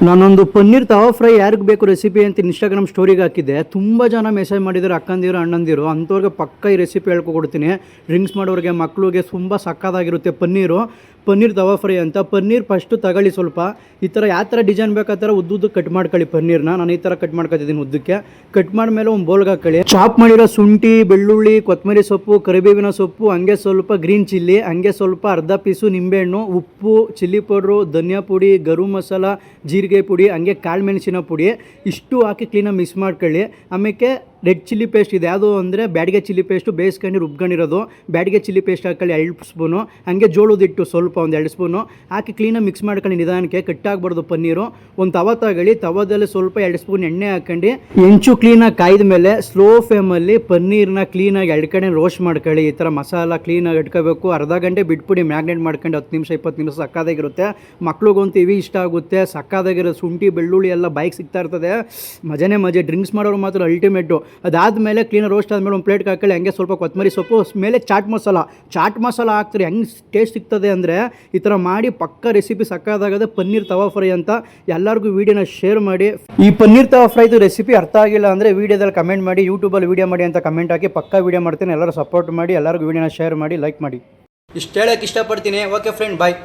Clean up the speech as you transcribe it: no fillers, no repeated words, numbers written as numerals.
ನಾನೊಂದು ಪನ್ನೀರ್ ತವಾ ಫ್ರೈ ಯಾರಿಗೆ ಬೇಕು ರೆಸಿಪಿ ಅಂತ ಇನ್ಸ್ಟಾಗ್ರಾಮ್ ಸ್ಟೋರಿಗೆ ಹಾಕಿದ್ದೆ. ತುಂಬ ಜನ ಮೆಸೇಜ್ ಮಾಡಿದ್ದಾರೆ, ಅಕ್ಕಂದಿರು ಅಣ್ಣಂದಿರು. ಅಂಥವ್ರಿಗೆ ಪಕ್ಕ ಈ ರೆಸಿಪಿ ಹೇಳ್ಕೊಡ್ತೀನಿ. ಡ್ರಿಂಕ್ಸ್ ಮಾಡೋರಿಗೆ, ಮಕ್ಕಳಿಗೆ ತುಂಬ ಸಕ್ಕತ್ತಾಗಿರುತ್ತೆ ಪನ್ನೀರ್ ತವಾ ಫ್ರೈ ಅಂತ. ಪನ್ನೀರ್ ಫಸ್ಟು ತಗೊಳ್ಳಿ, ಸ್ವಲ್ಪ ಈ ಥರ ಯಾವ ಥರ ಡಿಸೈನ್ ಬೇಕು ಆ ಥರ ಉದ್ದು ಕಟ್ ಮಾಡ್ಕೊಳ್ಳಿ ಪನ್ನೀರ್ನ. ನಾನು ಈ ಥರ ಕಟ್ ಮಾಡ್ಕೊತಿದ್ದೀನಿ ಉದ್ದಕ್ಕೆ. ಕಟ್ ಮಾಡಿದ್ಮೇಲೆ ಒಂದು ಬೌಲ್ಗೆ ಹಾಕೊಳ್ಳಿ. ಚಾಪ್ ಮಾಡಿರೋ ಶುಂಠಿ, ಬೆಳ್ಳುಳ್ಳಿ, ಕೊತ್ತಂಬರಿ ಸೊಪ್ಪು, ಕರಿಬೇವಿನ ಸೊಪ್ಪು, ಹಂಗೆ ಸ್ವಲ್ಪ ಗ್ರೀನ್ ಚಿಲ್ಲಿ, ಹಂಗೆ ಸ್ವಲ್ಪ ಅರ್ಧ ಪೀಸು ನಿಂಬೆಹಣ್ಣು, ಉಪ್ಪು, ಚಿಲ್ಲಿ ಪೌಡ್ರು, ಧನಿಯಾ ಪುಡಿ, ಗರಂ ಮಸಾಲ, ಜೀರಿಗೆ ಪುಡಿ, ಹಂಗೆ ಕಾಳು ಮೆಣಸಿನ ಪುಡಿ ಇಷ್ಟು ಹಾಕಿ ಕ್ಲೀನಾಗಿ ಮಿಕ್ಸ್ ಮಾಡ್ಕೊಳ್ಳಿ. ಆಮೇಲೆ ರೆಡ್ ಚಿಲ್ಲಿ ಪೇಸ್ಟ್ ಇದೆ, ಯಾವುದು ಅಂದರೆ ಬ್ಯಾಡಿಗೆ ಚಿಲ್ಲಿ ಪೇಸ್ಟು ಬೇಯಿಸ್ಕೊಂಡು ರುಬ್ಕೊಂಡಿರೋದು. ಬ್ಯಾಡಿಗೆ ಚಿಲ್ಲಿ ಪೇಸ್ಟ್ ಹಾಕೊಳ್ಳಿ 2 ಸ್ಪೂನು. ಹಾಗೆ ಜೋಳದ ಹಿಟ್ಟು ಸ್ವಲ್ಪ ಒಂದು 2 ಸ್ಪೂನು ಹಾಕಿ ಕ್ಲೀನಾಗಿ ಮಿಕ್ಸ್ ಮಾಡ್ಕೊಳ್ಳಿ ನಿಧಾನಕ್ಕೆ. ಕಟ್ಟಾಗಬಾರ್ದು ಪನ್ನೀರು. ಒಂದು ತವ ತಗೊಳ್ಳಿ, ತವದಲ್ಲಿ ಸ್ವಲ್ಪ 2 ಸ್ಪೂನ್ ಎಣ್ಣೆ ಹಾಕೊಂಡು ಹೆಂಚು ಕ್ಲೀನಾಗಿ ಕಾಯ್ದ ಮೇಲೆ ಸ್ಲೋ ಫ್ಲೇಮಲ್ಲಿ ಪನ್ನೀರ್ನ ಕ್ಲೀನಾಗಿ 2 ಕಡೆ ರೋಸ್ಟ್ ಮಾಡ್ಕೊಳ್ಳಿ. ಈ ಥರ ಮಸಾಲ ಕ್ಲೀನಾಗಿ ಇಟ್ಕೋಬೇಕು. ಅರ್ಧ ಗಂಟೆ ಬಿಟ್ಬಿಡಿ, ಮ್ಯಾಗ್ನೇಟ್ ಮಾಡ್ಕೊಂಡು 10 ನಿಮಿಷ 20 ನಿಮಿಷ. ಸಕ್ಕದಾಗಿರುತ್ತೆ. ಮಕ್ಳಿಗಂತೂ ಇವಿ ಇಷ್ಟ ಆಗುತ್ತೆ. ಸಕ್ಕದಾಗಿರೋ ಶುಂಠಿ ಬೆಳ್ಳುಳ್ಳಿ ಎಲ್ಲ ಬೈಕ್ ಸಿಗ್ತಾ ಇರ್ತದೆ. ಮಜಾನೇ ಮಜೆ. ಡ್ರಿಂಕ್ಸ್ ಮಾಡೋರು ಮಾತ್ರ ಅಲ್ಟಿಮೇಟು. ಅದಾದಮೇಲೆ ಕ್ಲೀನಾಗಿ ರೋಸ್ಟ್ ಆದಮೇಲೆ ಒಂದು ಪ್ಲೇಟ್ಗೆ ಹಾಕೊಳ್ಳಿ. ಹಂಗೆ ಸ್ವಲ್ಪ ಕೊತ್ತಂಬರಿ ಸೊಪ್ಪು, ಮೇಲೆ ಚಾಟ್ ಮಸಾಲ ಹಾಕ್ತೀರಿ. ಹೆಂಗೆ ಟೇಸ್ಟ್ ಸಿಗ್ತದೆ ಅಂದರೆ ಈ ಥರ ಮಾಡಿ. ಪಕ್ಕ ರೆಸಿಪಿ ಸಕ್ಕದಾಗದೆ ಪನ್ನೀರ್ ತವಾ ಫ್ರೈ ಅಂತ. ಎಲ್ಲರಿಗೂ ವೀಡಿಯೋನ ಶೇರ್ ಮಾಡಿ. ಈ ಪನ್ನೀರ್ ತವಾ ಫ್ರೈದು ರೆಸಿಪಿ ಅರ್ಥ ಆಗಿಲ್ಲ ಅಂದರೆ ವೀಡಿಯೋದಲ್ಲಿ ಕಮೆಂಟ್ ಮಾಡಿ, ಯೂಟ್ಯೂಬಲ್ಲಿ ವೀಡಿಯೋ ಮಾಡಿ ಅಂತ ಕಮೆಂಟ್ ಹಾಕಿ. ಪಕ್ಕ ವೀಡಿಯೋ ಮಾಡ್ತೀನಿ. ಎಲ್ಲರೂ ಸಪೋರ್ಟ್ ಮಾಡಿ, ಎಲ್ಲರಿಗೂ ವೀಡಿಯೋನ ಶೇರ್ ಮಾಡಿ, ಲೈಕ್ ಮಾಡಿ. ಇಷ್ಟು ಹೇಳೋಕ್ಕೆ ಇಷ್ಟಪಡ್ತೀನಿ. ಓಕೆ ಫ್ರೆಂಡ್, ಬಾಯ್.